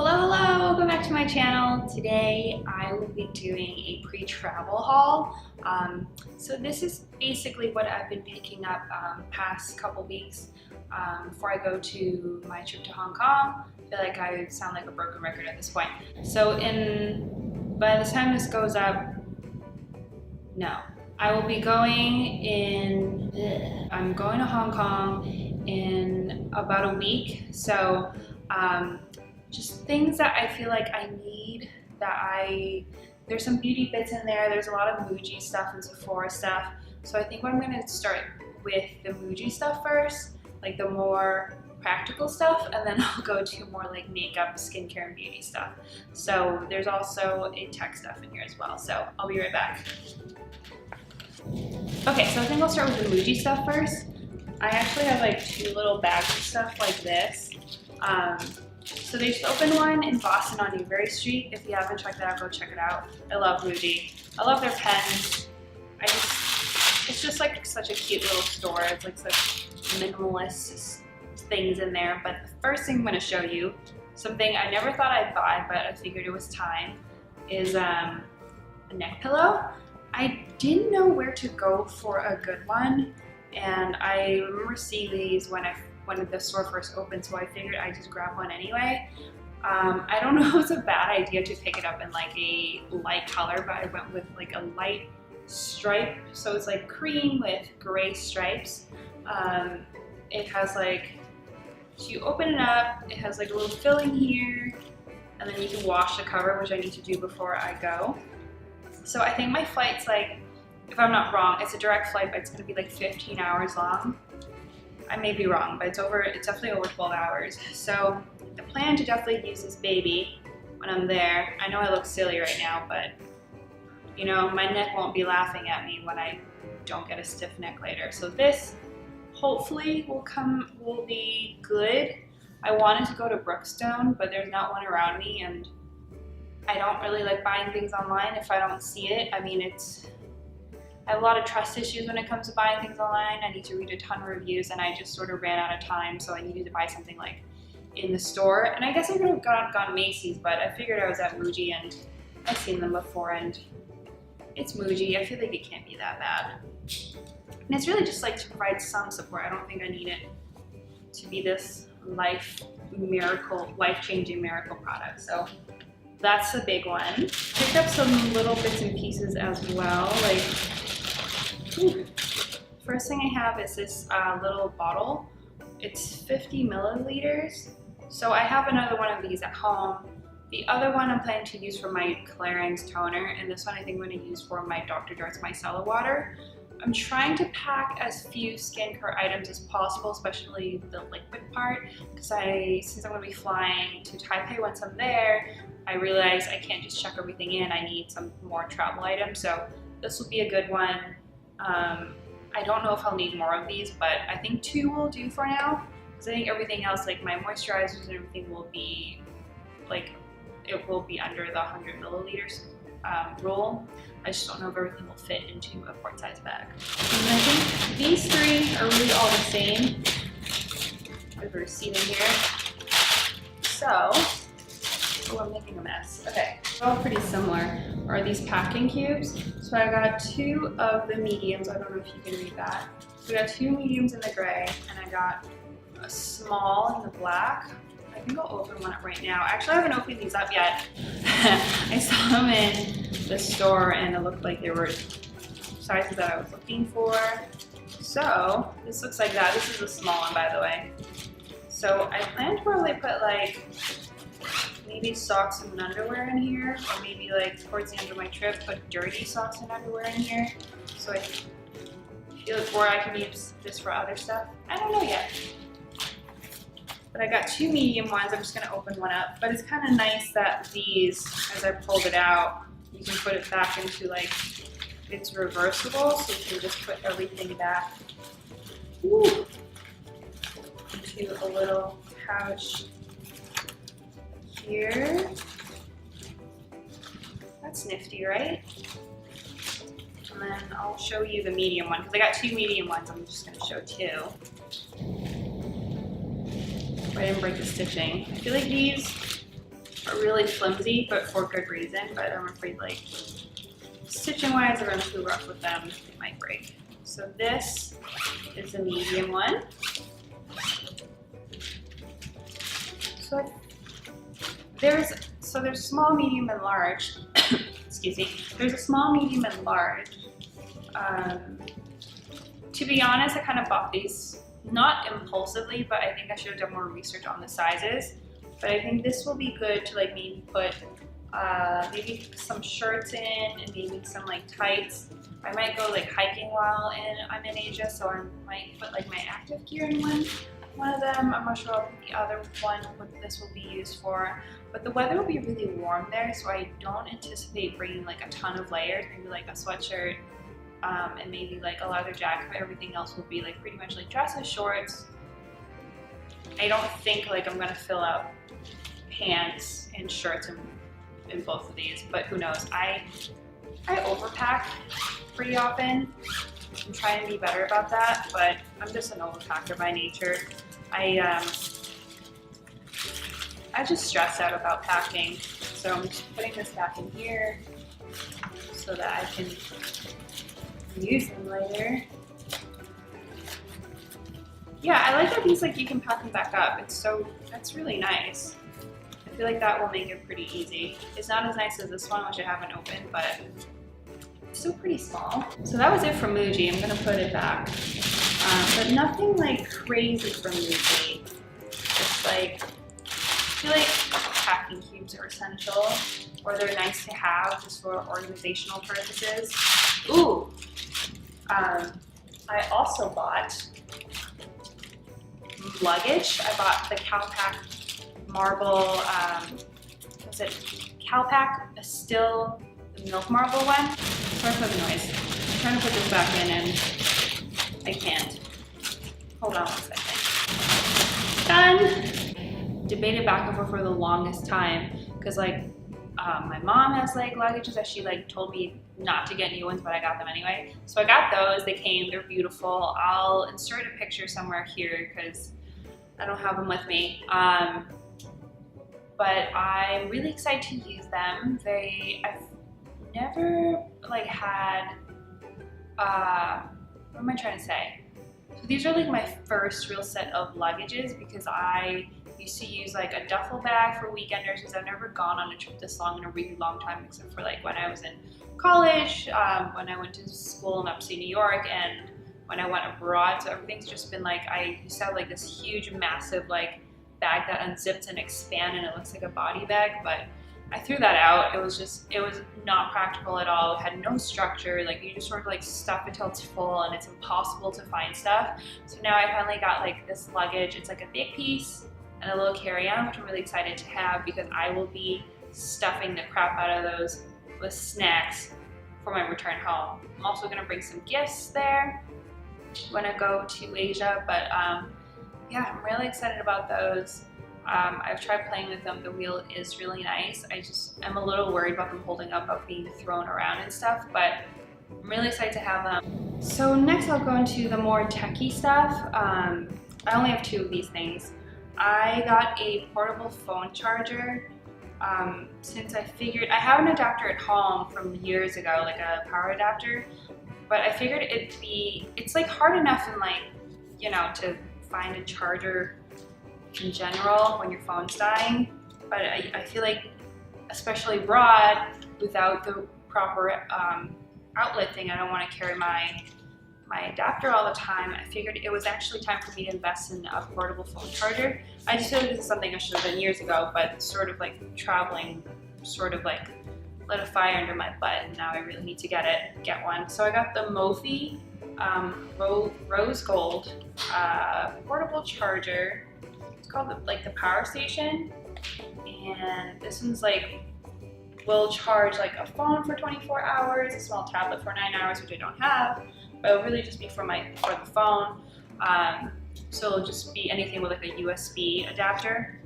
Hello, welcome back to my channel. Today I will be doing a pre-travel haul. So this is basically what I've been picking up past couple weeks before I go to my trip to Hong Kong. I feel like I sound like a broken record at this point. So by the time this goes up, I will be going I'm going to Hong Kong in about a week. So just things that I feel like I need, there's some beauty bits in there, there's a lot of Muji stuff and Sephora stuff. So I think I'm gonna start with the Muji stuff first, like the more practical stuff, and then I'll go to more like makeup, skincare, and beauty stuff. So there's also a tech stuff in here as well, so I'll be right back. Okay, so I think I'll start with the Muji stuff first. I actually have like two little bags of stuff like this. So they just opened one in Boston on Newbury Street. If you haven't checked that out, go check it out. I love Muji. I love their pens. It's just like such a cute little store. It's like such minimalist things in there. But the first thing I'm going to show you, something I never thought I'd buy, but I figured it was time, is a neck pillow. I didn't know where to go for a good one, and I remember seeing these when the store first opened, so I figured I'd just grab one anyway. I don't know if it's a bad idea to pick it up in like a light color, but I went with like a light stripe, so it's like cream with gray stripes. It has like, so you open it up, it has like a little filling here, and then you can wash the cover, which I need to do before I go. So I think my flight's like, if I'm not wrong, it's a direct flight, but it's gonna be like 15 hours long. I may be wrong, but it's definitely over 12 hours. So the plan to definitely use this baby when I'm there. I know I look silly right now, but you know, my neck won't be laughing at me when I don't get a stiff neck later. So this hopefully will be good. I wanted to go to Brookstone, but there's not one around me, and I don't really like buying things online if I don't see it. I mean, I have a lot of trust issues when it comes to buying things online. I need to read a ton of reviews, and I just sort of ran out of time, so I needed to buy something like in the store. And I guess I could have gone Macy's, but I figured I was at Muji, and I've seen them before, and it's Muji. I feel like it can't be that bad. And it's really just like to provide some support. I don't think I need it to be this life-changing miracle product. So that's a big one. Picked up some little bits and pieces as well. Like, first thing I have is this little bottle. It's 50 milliliters. So I have another one of these at home. The other one I'm planning to use for my Clarins toner, and this one I think I'm going to use for my Dr. Dart's micellar water. I'm trying to pack as few skincare items as possible, especially the liquid part, because since I'm going to be flying to Taipei once I'm there, I realize I can't just chuck everything in. I need some more travel items, so this will be a good one. I don't know if I'll need more of these, but I think 2 will do for now, because I think everything else, like my moisturizers and everything, will be like, it will be under the 100 milliliters rule. I just don't know if everything will fit into a quart-size bag. And I think these 3 are really all the same. There's a receipt in here. So, I'm making a mess. Okay, they're all pretty similar. Are these packing cubes? So I got 2 of the mediums. I don't know if you can read that. So I got 2 mediums in the gray, and I got a small in the black. I think I'll open one up right now. Actually, I haven't opened these up yet. I saw them in the store, and it looked like they were sizes that I was looking for. So this looks like that. This is a small one, by the way. So I plan to probably put like maybe socks and underwear in here, or maybe like towards the end of my trip, put dirty socks and underwear in here. So I feel like, or I can use this for other stuff. I don't know yet. But I got 2 medium ones. I'm just gonna open one up. But it's kind of nice that these, as I pulled it out, you can put it back into like, it's reversible, so you can just put everything back into a little pouch here. That's nifty, right? And then I'll show you the medium one, because I got 2 medium ones. I'm just gonna show 2. I didn't break the stitching. I feel like these are really flimsy, but for good reason. But I'm afraid like stitching wise, if I'm too rough with them, they might break. So this is a medium one. So there's small, medium, and large. Excuse me. There's a small, medium, and large. To be honest, I kind of bought these not impulsively, but I think I should have done more research on the sizes. But I think this will be good to like maybe put maybe some shirts in and maybe some like tights. I might go like hiking while I'm in Asia, so I might put like my active gear in one of them. I'm not sure what the other one what this will be used for, but the weather will be really warm there, so I don't anticipate bringing like a ton of layers. Maybe like a sweatshirt and maybe like a leather jacket, but everything else will be like pretty much like dresses, shorts. I don't think like I'm gonna fill out pants and shirts in both of these, but who knows. I overpack pretty often. I'm trying to be better about that, but I'm just an overpacker by nature. I just stress out about packing, so I'm just putting this back in here so that I can use them later. Yeah, I like that these like you can pack them back up. That's really nice. I feel like that will make it pretty easy. It's not as nice as this one, which I haven't opened, but it's still pretty small. So that was it for Muji. I'm gonna put it back. But nothing like crazy from Muji. Just like, I feel like packing cubes are essential, or they're nice to have just for organizational purposes. Ooh, I also bought luggage. I bought the Calpac marble, what's it? Calpac Estee, the milk marble one. Sorry for the noise. I'm trying to put this back in and I can't. Hold on 1 second. Done! Debated back and forth for the longest time because like my mom has like luggages that she like told me not to get new ones, but I got them anyway. So I got those. They came. They're beautiful. I'll insert a picture somewhere here because I don't have them with me. But I'm really excited to use them. I've never like had, what am I trying to say? So these are like my first real set of luggages because I used to use like a duffel bag for weekenders because I've never gone on a trip this long in a really long time except for like when I was in college, when I went to school in upstate New York, and when I went abroad. So everything's just been like, I used to have like this huge massive like bag that unzips and expands and it looks like a body bag, but I threw that out. It was not practical at all. It had no structure. Like you just sort of like stuff until it's full and it's impossible to find stuff. So now I finally got like this luggage. It's like a big piece and a little carry-on, which I'm really excited to have because I will be stuffing the crap out of those with snacks for my return home. I'm also gonna bring some gifts there when I go to Asia, but yeah, I'm really excited about those. I've tried playing with them. The wheel is really nice. I'm a little worried about them holding up, about being thrown around and stuff, but I'm really excited to have them. So next I'll go into the more techie stuff. I only have 2 of these things. I got a portable phone charger since I figured, I have an adapter at home from years ago, like a power adapter, but I figured it's like hard enough in like, you know, to find a charger in general when your phone's dying, but I feel like especially abroad without the proper outlet thing, I don't want to carry my adapter all the time. I figured it was actually time for me to invest in a portable phone charger. I just feel like this is something I should have done years ago, but sort of like traveling sort of like lit a fire under my butt, and now I really need to get one. So I got the Mophie rose gold portable charger. It's called the Powerstation, and this one's like will charge like a phone for 24 hours, a small tablet for 9 hours, which I don't have, but it'll really just be for the phone. So it'll just be anything with like a USB adapter.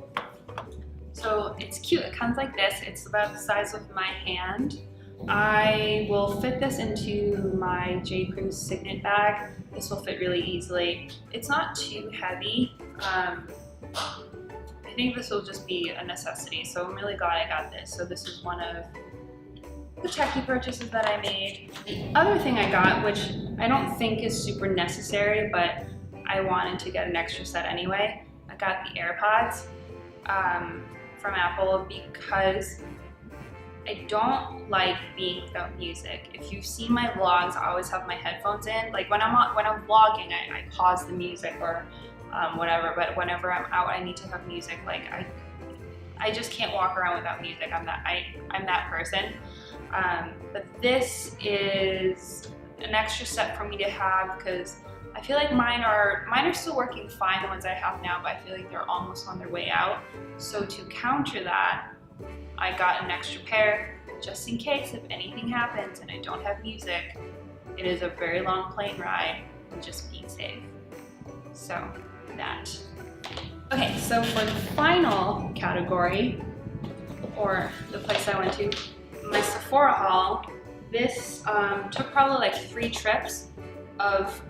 So it's cute. It comes like this. It's about the size of my hand. I will fit this into my J. Crew's Signet bag. This will fit really easily. It's not too heavy. I I think this will just be a necessity, so I'm really glad I got this. So this is one of the techie purchases that I made. The other thing I got, which I don't think is super necessary, but I wanted to get an extra set anyway, I got the AirPods from Apple because I don't like being without music. If you've seen my vlogs, I always have my headphones in. Like when I'm vlogging, I pause the music or whatever, but whenever I'm out, I need to have music. Like I just can't walk around without music. I'm that person. But this is an extra set for me to have because I feel like mine are still working fine, the ones I have now, but I feel like they're almost on their way out. So to counter that, I got an extra pair just in case if anything happens and I don't have music. It is a very long plane ride and just being safe. So that. Okay, so for the final category, or the place I went to, my Sephora haul, this took probably like 3 trips of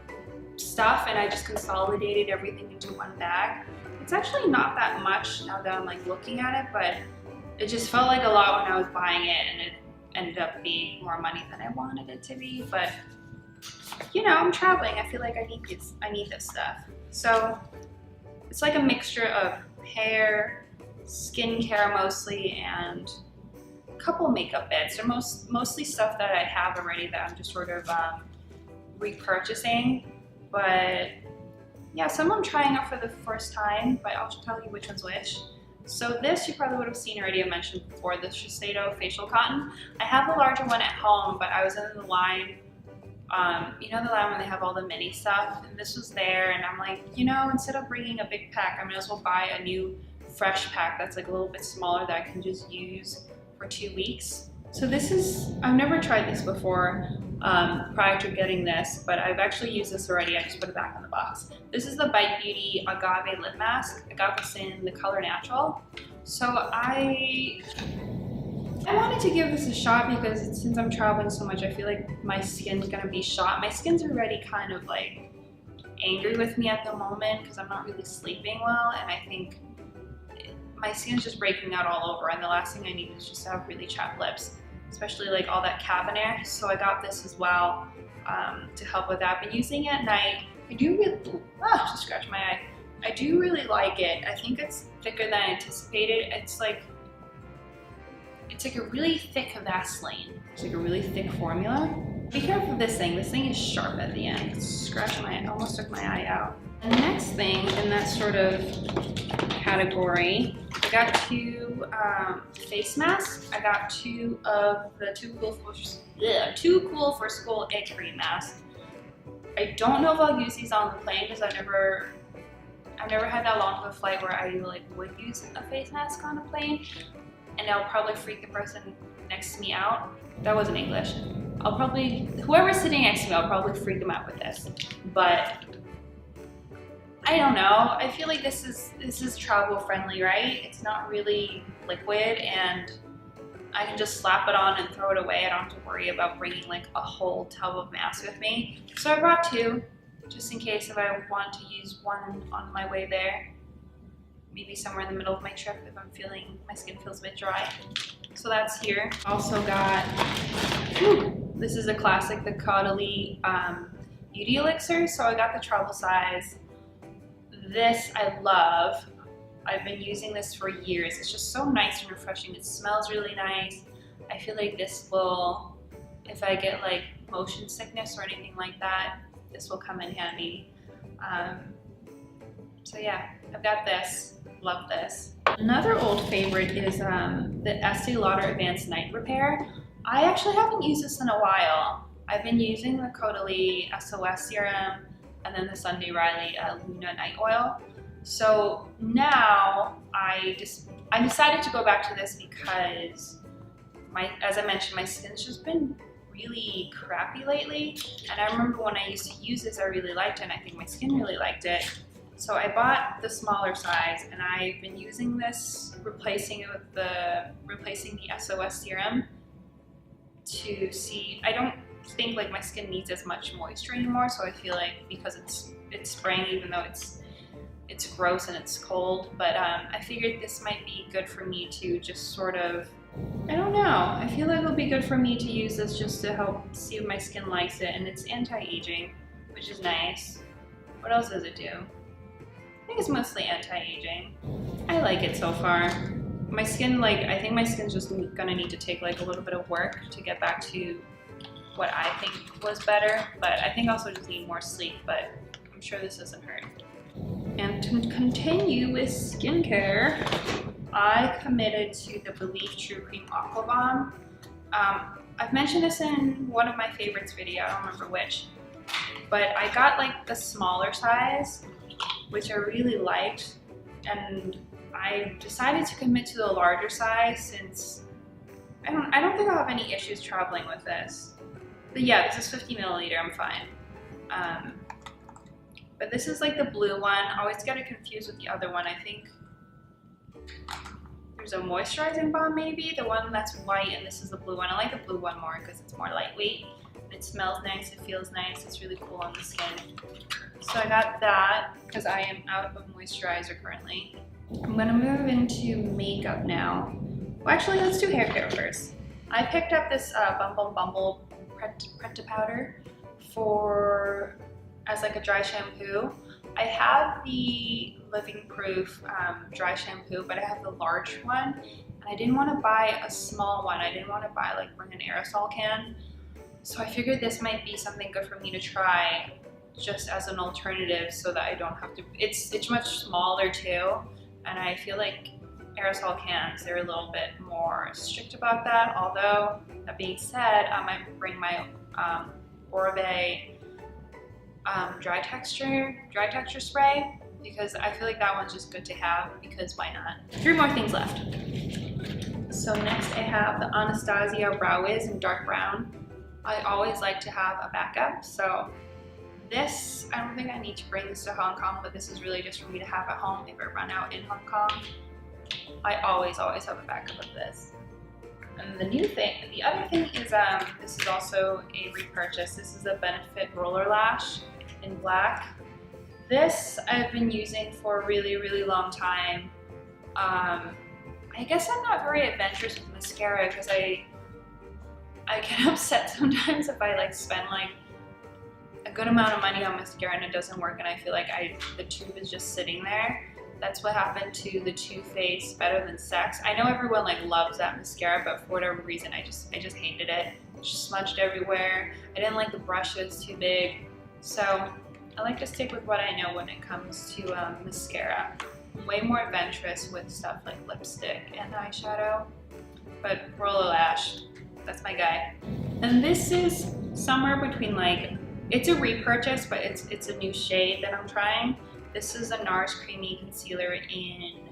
stuff and I just consolidated everything into one bag. It's actually not that much now that I'm like looking at it, but it just felt like a lot when I was buying it and it ended up being more money than I wanted it to be. But you know, I'm traveling. I feel like I need this stuff. So it's like a mixture of hair, skincare mostly, and a couple makeup bits. They're mostly stuff that I have already that I'm just sort of repurchasing. But yeah, some I'm trying out for the first time, but I'll tell you which one's which. So this you probably would have seen already. I mentioned before, the Shiseido facial cotton. I have a larger one at home, but I was in the line, you know, the line where they have all the mini stuff, and this was there, and I'm like, you know, instead of bringing a big pack, I might as well buy a new fresh pack that's like a little bit smaller that I can just use for 2 weeks. So this is, I've never tried this before prior to getting this, but I've actually used this already. I just put it back in the box. This is the Bite Beauty Agave lip mask. I got this in the color Natural. So I wanted to give this a shot because since I'm traveling so much, I feel like my skin's gonna be shot. My skin's already kind of like angry with me at the moment because I'm not really sleeping well, and I think my skin's just breaking out all over, and the last thing I need is just to have really chapped lips, especially like all that cabernet. So I got this as well to help with that. I've been using it at night. I do really, just scratched my eye. I do really like it. I think it's thicker than I anticipated. It's like a really thick Vaseline. It's like a really thick formula. Be careful of this thing. This thing is sharp at the end. It's scratching my, almost took my eye out. The next thing in that sort of category, I got 2 face masks. I got 2 of the Too Cool for School Egg Cream masks. I don't know if I'll use these on the plane because I've never had that long of a flight where I like would use a face mask on a plane, and I'll probably freak the person next to me out. That wasn't English. Whoever's sitting next to me, I'll probably freak them out with this. But I don't know. I feel like this is travel friendly, right? It's not really liquid, and I can just slap it on and throw it away. I don't have to worry about bringing like a whole tub of masks with me. So I brought 2, just in case if I want to use one on my way there. Maybe somewhere in the middle of my trip if I'm feeling, my skin feels a bit dry. So that's here. Also got, this is a classic, the Caudalie Beauty Elixir. So I got the travel size. This I love. I've been using this for years. It's just so nice and refreshing. It smells really nice. I feel like this will, if I get like motion sickness or anything like that, this will come in handy. So yeah, I've got this. Love this. Another old favorite is the Estee Lauder Advanced Night Repair. I actually haven't used this in a while. I've been using the Caudalie SOS Serum and then the Sunday Riley Luna Night Oil. So now I decided to go back to this because as I mentioned, my skin's just been really crappy lately. And I remember when I used to use this, I really liked it, and I think my skin really liked it. So I bought the smaller size, and I've been using this, replacing the SOS serum to see. I don't think like my skin needs as much moisture anymore, so I feel like because it's spraying, even though it's it's gross and it's cold, but I figured this might be good for me to just sort of, I don't know, I feel like it'll be good for me to use this just to help see if my skin likes it, and it's anti-aging, which is nice. What else does it do? I think it's mostly anti-aging. I like it so far. My skin, like, I think my skin's just gonna need to take like a little bit of work to get back to what I think was better, but I think also just need more sleep, but I'm sure this doesn't hurt. And to continue with skincare, I committed to the Belif True Cream Aqua Bomb. I've mentioned this in one of my favorites video, I don't remember which, but I got like the smaller size, which I really liked, and I decided to commit to the larger size since I don't think I'll have any issues traveling with this. But yeah, this is 50 milliliter, I'm fine. But this is like the blue one. I always get it confused with the other one. I think there's a moisturizing balm maybe, the one that's white, and this is the blue one. I like the blue one more because it's more lightweight. It smells nice, it feels nice, it's really cool on the skin. So I got that because I am out of moisturizer currently. I'm gonna move into makeup now. Well, actually, let's do hair care first. I picked up this Bumble Pret-a-Powder as like a dry shampoo. I have the Living Proof dry shampoo, but I have the large one, and I didn't want to buy a small one. I didn't want to bring an aerosol can. So I figured this might be something good for me to try just as an alternative so that I don't have to, it's much smaller too, and I feel like aerosol cans, they're a little bit more strict about that, although that being said, I might bring my Agave dry texture spray, because I feel like that one's just good to have, because why not? 3 more things left. So next I have the Anastasia Brow Wiz in dark brown. I always like to have a backup, so this, I don't think I need to bring this to Hong Kong, but this is really just for me to have at home if I run out in Hong Kong. I always have a backup of this. And the other thing is this is also a repurchase. This is a Benefit Roller Lash in black. This I've been using for a really long time. I guess I'm not very adventurous with mascara because I get upset sometimes if I spend a good amount of money on mascara and it doesn't work, and I feel like the tube is just sitting there. That's what happened to the Too Faced Better Than Sex. I know everyone loves that mascara, but for whatever reason, I just hated it. It just smudged everywhere. I didn't like the brush, it was too big. So I like to stick with what I know when it comes to mascara. I'm way more adventurous with stuff like lipstick and eyeshadow, but Roller Lash, that's my guy. And this is somewhere between it's a repurchase, but it's a new shade that I'm trying. This is a Nars Creamy Concealer in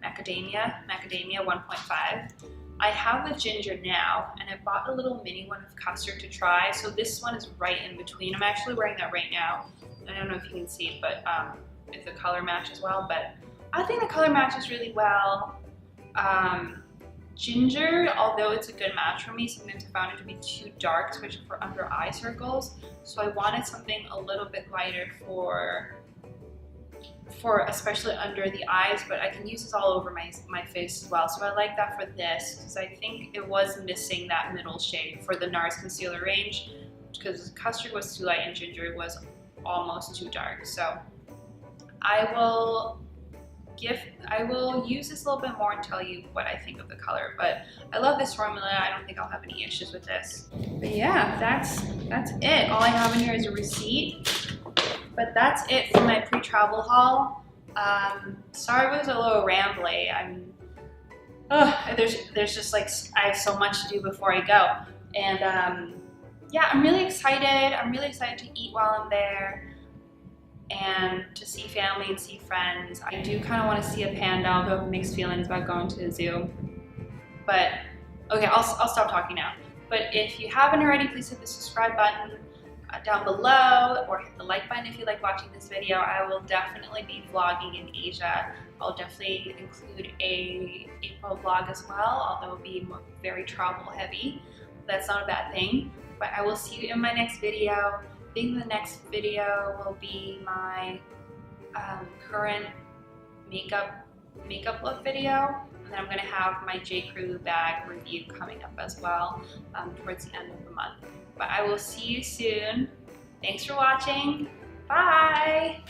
Macadamia 1.5. I have the ginger now, and I bought a little mini one of custard to try, so this one is right in between. I'm actually wearing that right now. I don't know if you can see it, but if the color matches well, but I think the color matches really well. Ginger, although it's a good match for me, sometimes I found it to be too dark, especially for under eye circles. So I wanted something a little bit lighter for especially under the eyes, but I can use this all over my face as well. So I like that for this, because I think it was missing that middle shade for the Nars concealer range, because custard was too light and ginger was almost too dark. So I will use this a little bit more and tell you what I think of the color, but I love this formula. I don't think I'll have any issues with this. But yeah, that's it. All I have in here is a receipt, but that's it for my pre-travel haul. Sorry it was a little rambly. There's just I have so much to do before I go, and yeah, I'm really excited. I'm really excited to eat while I'm there, and to see family and see friends. I do kind of want to see a panda, although I have mixed feelings about going to the zoo. But okay, I'll stop talking now. But if you haven't already, please hit the subscribe button down below, or hit the like button if you like watching this video. I will definitely be vlogging in Asia. I'll definitely include a April vlog as well, although it'll be very travel heavy. That's not a bad thing. But I will see you in my next video. I think the next video will be my current makeup look video, and then I'm going to have my J. Crew bag review coming up as well towards the end of the month. But I will see you soon. Thanks for watching. Bye!